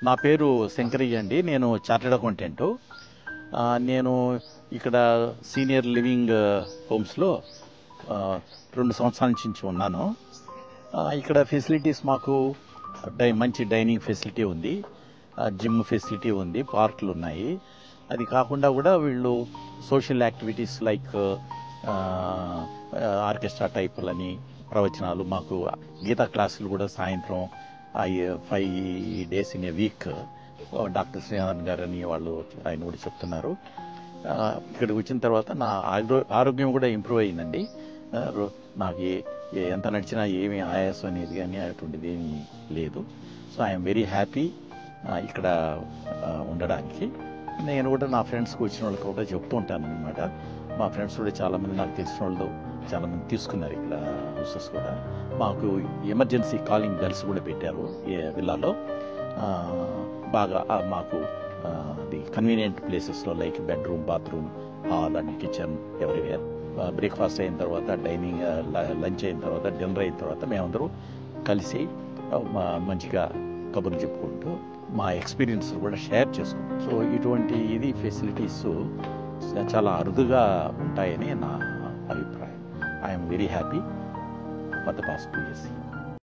నా పేరు శంకరయ్య అండి. నేను చార్టెడ్ అకౌంటెంటు. నేను ఇక్కడ సీనియర్ లివింగ్ హోమ్స్లో 2 సంవత్సరాల నుంచి ఉన్నాను. ఇక్కడ ఫెసిలిటీస్ మాకు మంచి డైనింగ్ ఫెసిలిటీ ఉంది, జిమ్ ఫెసిలిటీ ఉంది, పార్కులు ఉన్నాయి. అది కాకుండా కూడా వీళ్ళు సోషల్ యాక్టివిటీస్ లైక్ ఆర్కెస్ట్రా టైపులని, ప్రవచనాలు, మాకు గీతా క్లాసులు కూడా సాయంత్రం 5 days in a week doctor Srinathan గారు అని వాళ్ళు ఆయన కూడా చెప్తున్నారు. ఇక్కడికి వచ్చిన తర్వాత నా ఆరోగ్యం కూడా ఇంప్రూవ్ అయిందండి. నాకు ఎంత నడిచినా ఏమీ ఆయాసం అనేది కానీ అటువంటిది ఏమీ లేదు. సో ఐఎమ్ వెరీ హ్యాపీ ఇక్కడ ఉండడానికి. నేను కూడా నా ఫ్రెండ్స్కి వచ్చిన వాళ్ళకి కూడా చెప్తూ ఉంటాను అనమాట. మా ఫ్రెండ్స్ కూడా చాలామంది, నాకు తెలిసిన వాళ్ళు చాలామంది తీసుకున్నారు ఇక్కడ హౌసెస్ కూడా. మాకు ఎమర్జెన్సీ కాలింగ్ బెల్స్ కూడా పెట్టారు ఈ విల్లాలో. బాగా మాకు ది కన్వీనియంట్ ప్లేసెస్లో like bedroom, bathroom, hall and kitchen everywhere. Breakfast అయిన తర్వాత, లంచ్ అయిన తర్వాత, డిన్నర్ అయిన తర్వాత మేమందరూ కలిసి మంచిగా కబుర్లు చెప్పుకుంటూ మా ఎక్స్పీరియన్స్ కూడా షేర్ చేసుకుంటాం. సో ఇటువంటి ఫెసిలిటీస్ చాలా అరుదుగా ఉంటాయని నా అభిప్రాయం. I'm very happy for the past 2 years.